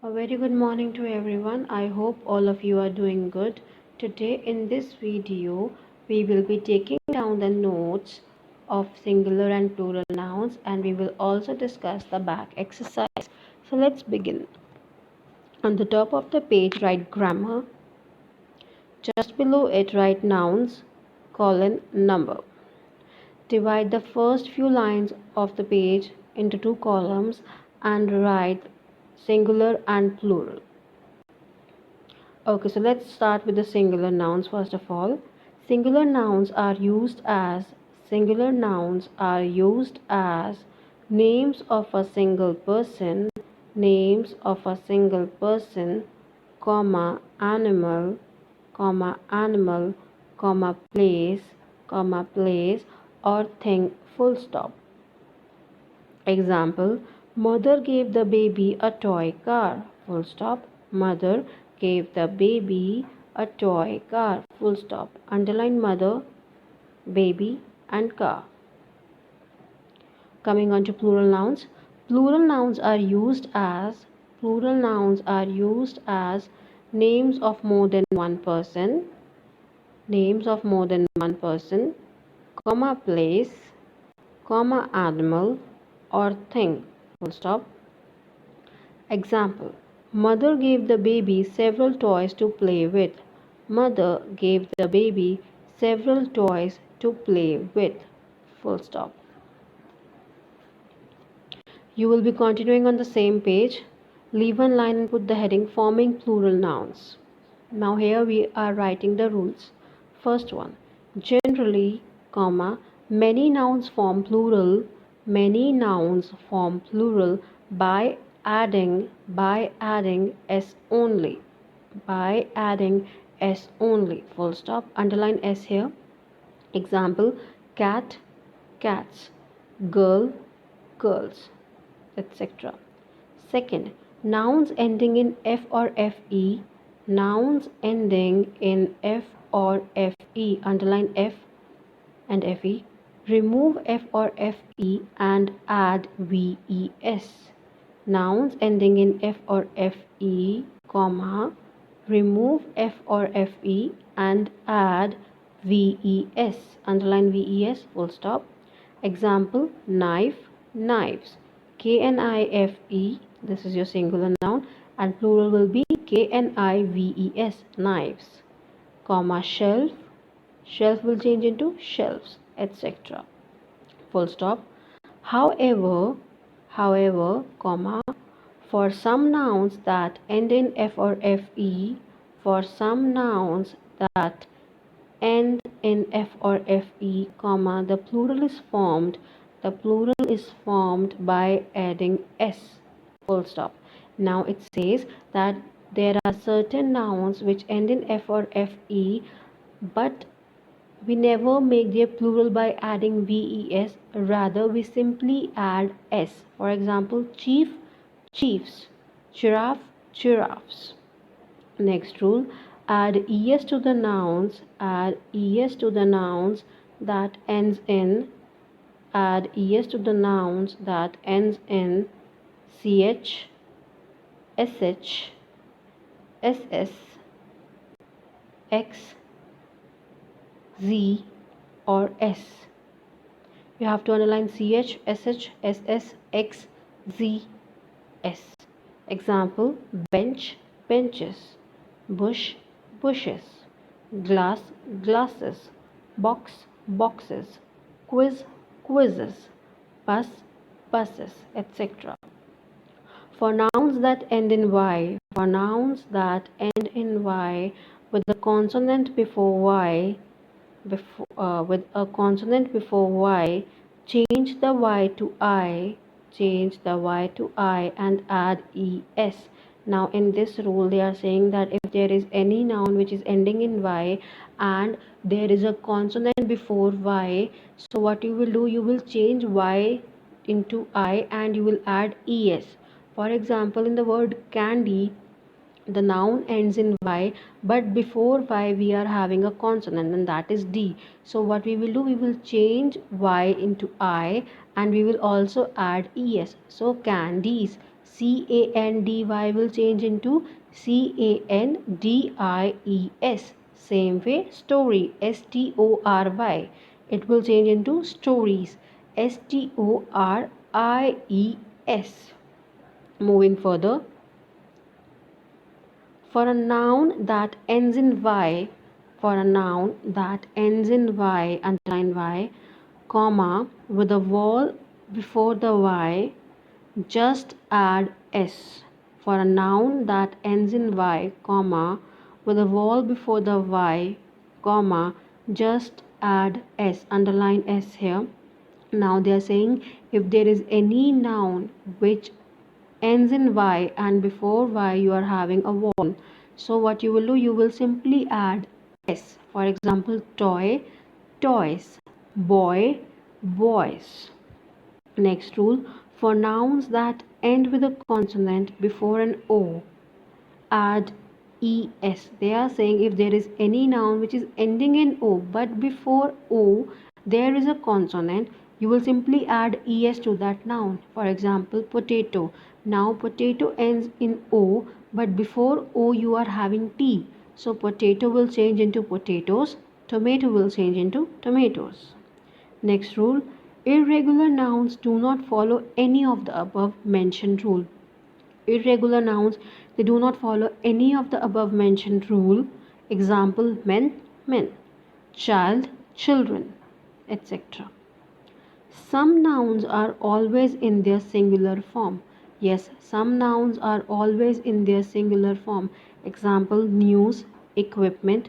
A very good morning to everyone. I hope all of you are doing good. Today in this video, we will be taking down the notes of singular and plural nouns, and we will also discuss the back exercise. So let's begin. On the top of the page, write grammar. Just below it, write nouns, colon, number. Divide the first few lines of the page into two columns and write singular and plural. Okay, so let's start with the singular nouns first of all. Singular nouns are used as names of a single person, comma animal, place or thing, full stop. Example: Mother gave the baby a toy car, full stop. Mother gave the baby a toy car, full stop. Underline mother, baby and car. Coming on to plural nouns. Plural nouns are used as names of more than one person, comma place, comma animal or thing, full stop. Example: Mother gave the baby several toys to play with. Mother gave the baby several toys to play with. Full stop. You will be continuing on the same page. Leave one line and put the heading forming plural nouns. Now here we are writing the rules. First one. Generally, comma, many nouns form plural by adding s only. Full stop. Underline s here. Example: cat, cats, girl, girls, etc. Second, nouns ending in f or fe. Underline f and fe. Remove f or fe and add ves. Nouns ending in f or fe, comma, remove f or fe and add ves. Underline ves, full stop. Example: knife, knives. Knife, this is your singular noun, and plural will be knives, knives. Comma, shelf, shelf will change into shelves, etc. Full stop. However, comma, for some nouns that end in f or fe, comma, the plural is formed by adding s. Full stop. Now it says that there are certain nouns which end in f or fe, but we never make their plural by adding ves, rather we simply add s. For example, chief, chiefs, giraffe, giraffes. Next rule: add es to the nouns that ends in ch, sh, ss, x, z or s. You have to underline ch, sh, ss, x, z, s. Example: bench, benches, bush, bushes, glass, glasses, box, boxes, quiz, quizzes, bus, buses, etc. For nouns that end in y, with a consonant before y, change the y to I, and add es. Now in this rule they are saying that if there is any noun which is ending in y and there is a consonant before y, so what you will do, you will change y into I and you will add es. For example, in the word candy, the noun ends in y, but before y we are having a consonant, and that is d. So what we will do, we will change y into I and we will also add es. So candies, C-A-N-D-Y will change into C-A-N-D-I-E-S. Same way, story, S-T-O-R-Y. It will change into stories, S-T-O-R-I-E-S. Moving further, for a noun that ends in Y, underline Y, comma, with a vowel before the Y, just add S. For a noun that ends in Y, comma, with a vowel before the Y, comma, just add S. Underline S here. Now they are saying if there is any noun which ends in Y and before Y you are having a vowel. So what you will do, you will simply add S. For example, toy, toys, boy, boys. Next rule, for nouns that end with a consonant before an O, add es. They are saying if there is any noun which is ending in O but before O there is a consonant, you will simply add es to that noun. For example, potato. Now potato ends in O but before O you are having T. So potato will change into potatoes, tomato will change into tomatoes. Next rule, irregular nouns do not follow any of the above mentioned rule. Irregular nouns, they do not follow any of the above mentioned rule. Example, men, men, child, children, etc. Some nouns are always in their singular form. Yes, some nouns are always in their singular form. Example, news, equipment,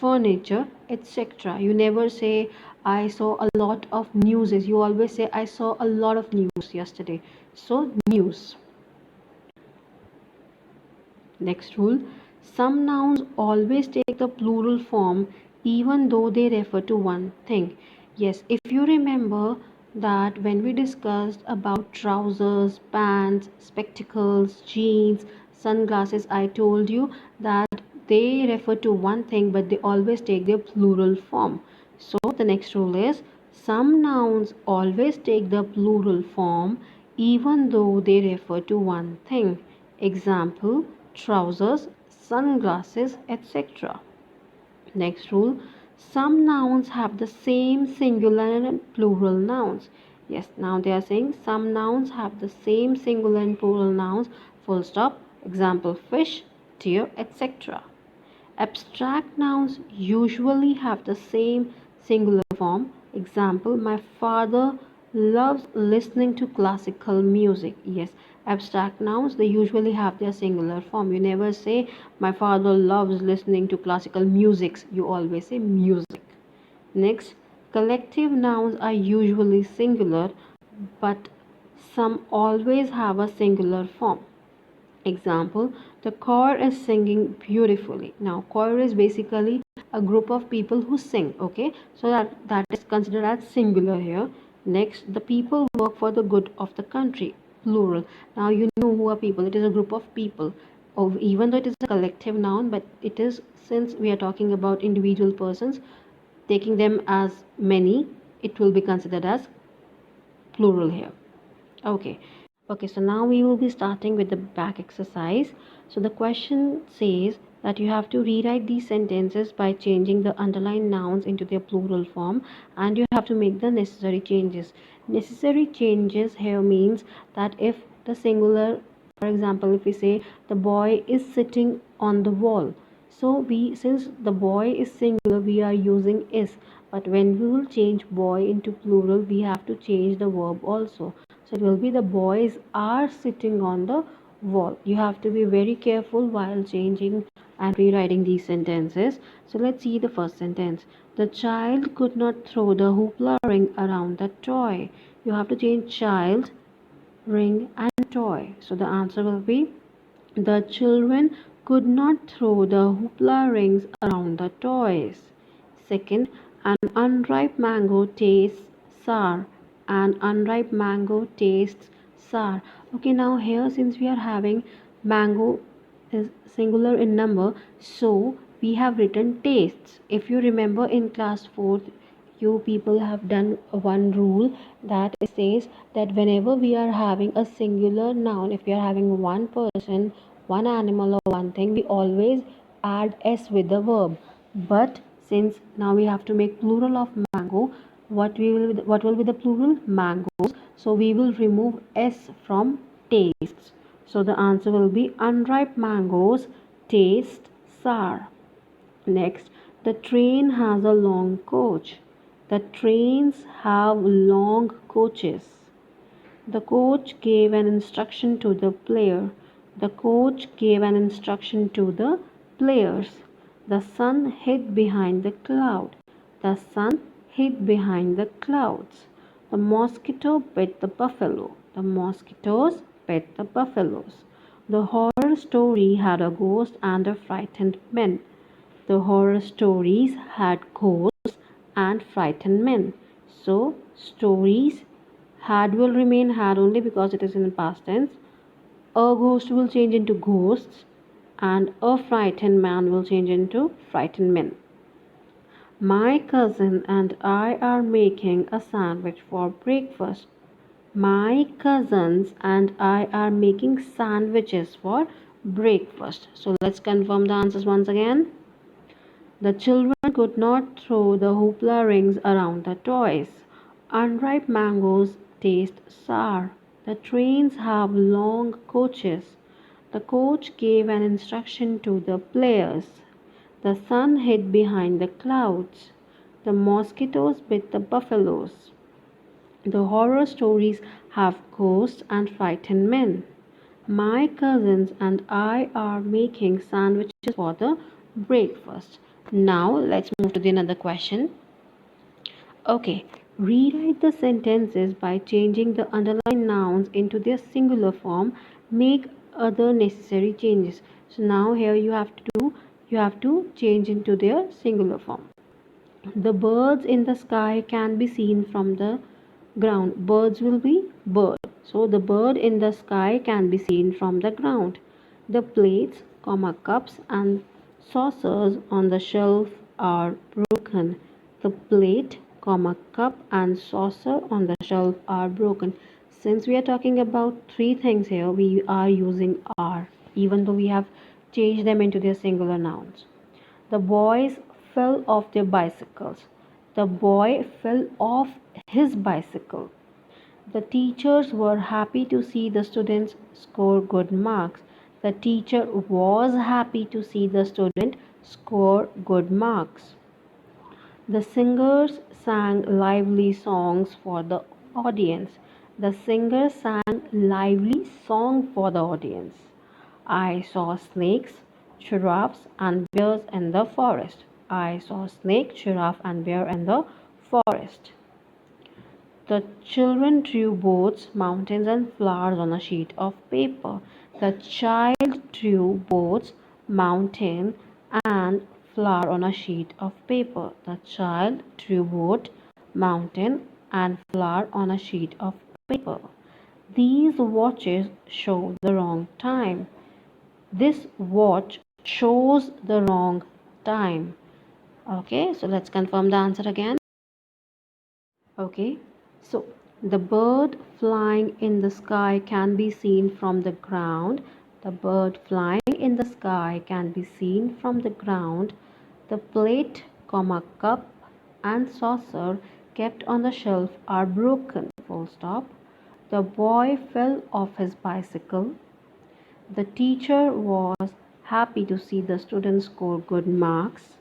furniture, etc. You never say I saw a lot of news. You always say I saw a lot of news yesterday. So news. Next rule, some nouns always take the plural form even though they refer to one thing. Yes, if you remember that when we discussed about trousers, pants, spectacles, jeans, sunglasses, I told you that they refer to one thing but they always take their plural form. So the next rule is some nouns always take the plural form even though they refer to one thing. Example, trousers, sunglasses, etc. Next rule, some nouns have the same singular and plural nouns. Yes, now they are saying some nouns have the same singular and plural nouns, full stop. Example, fish, deer, etc. Abstract nouns usually have the same singular form. Example, my father loves listening to classical music. Yes, abstract nouns, they usually have their singular form. You never say my father loves listening to classical music. You always say music. Next, collective nouns are usually singular, but some always have a singular form. Example, the choir is singing beautifully. Now, choir is basically a group of people who sing, okay? So that is considered as singular here. Next, the people work for the good of the country, plural. Now, you know who are people. It is a group of people. Even though it is a collective noun, but it is, since we are talking about individual persons, taking them as many, it will be considered as plural here. Okay. Okay, so now we will be starting with the back exercise. So the question says that you have to rewrite these sentences by changing the underlined nouns into their plural form, and you have to make the necessary changes. Necessary changes here means that if the singular, for example, if we say the boy is sitting on the wall, so we, since the boy is singular, we are using is, but when we will change boy into plural, we have to change the verb also. So it will be the boys are sitting on the wall. You have to be very careful while changing and rewriting these sentences. So let's see the first sentence. The child could not throw the hoopla ring around the toy. You have to change child, ring and toy. So the answer will be the children could not throw the hoopla rings around the toys. Second, an unripe mango tastes sour. An unripe mango tastes sour. Okay, now here since we are having mango is singular in number, so we have written tastes. If you remember in class 4th, you people have done one rule that says that whenever we are having a singular noun, if we are having one person, one animal, or one thing, we always add s with the verb. But since now we have to make plural of mango, what will be the plural? Mangoes. So we will remove s from tastes. So the answer will be unripe mangoes taste sour. Next, the train has a long coach. The trains have long coaches. The coach gave an instruction to the player. The coach gave an instruction to the players. The sun hid behind the cloud. The sun hid behind the clouds. The mosquito bit the buffalo. The mosquitoes bit the buffaloes. The horror story had a ghost and a frightened man. The horror stories had ghosts and frightened men. So, stories had will remain had only because it is in the past tense. A ghost will change into ghosts, and a frightened man will change into frightened men. My cousin and I are making a sandwich for breakfast. My cousins and I are making sandwiches for breakfast. So let's confirm the answers once again. The children could not throw the hoopla rings around the toys. Unripe mangoes taste sour. The trains have long coaches. The coach gave an instruction to the players. The sun hid behind the clouds. The mosquitoes bit the buffaloes. The horror stories have ghosts and frightened men. My cousins and I are making sandwiches for the breakfast. Now let's move to the another question. Okay, rewrite the sentences by changing the underlined nouns into their singular form. Make other necessary changes. So now here you have to change into their singular form. The birds in the sky can be seen from the ground. Birds will be bird. So the bird in the sky can be seen from the ground. The plates, cups and saucers on the shelf are broken. The plate, cup and saucer on the shelf are broken. Since we are talking about three things here, we are using are, even though we have changed them into their singular nouns. The boys fell off their bicycles. The boy fell off his bicycle. The teachers were happy to see the students score good marks. The teacher was happy to see the student score good marks. The singers sang lively songs for the audience. The singer sang lively song for the audience. I saw snakes, giraffes and bears in the forest. I saw snake, giraffe and bear in the forest. The children drew boats, mountains and flowers on a sheet of paper. The child drew boats, mountain and flower on a sheet of paper. The child drew boat, mountain and flower on a sheet of paper. These watches show the wrong time. This watch shows the wrong time. Okay, so let's confirm the answer again. Okay, so the bird flying in the sky can be seen from the ground. The bird flying in the sky can be seen from the ground. The plate, cup and saucer kept on the shelf are broken. Full stop. The boy fell off his bicycle. The teacher was happy to see the students score good marks.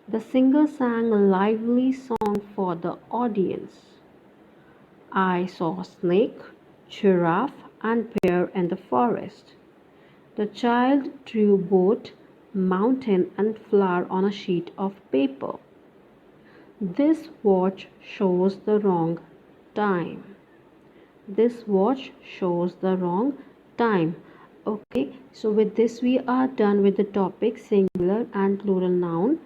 The singer sang a lively song for the audience. I saw snake, giraffe and bear in the forest. The child drew boat, mountain and flower on a sheet of paper. This watch shows the wrong time. This watch shows the wrong time. Okay, so with this we are done with the topic singular and plural noun.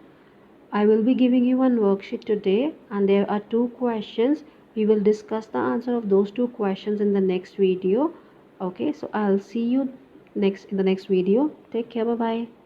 I will be giving you one worksheet today and there are two questions. We will discuss the answer of those two questions in the next video. Okay, so I'll see you next in the next video. Take care. Bye bye.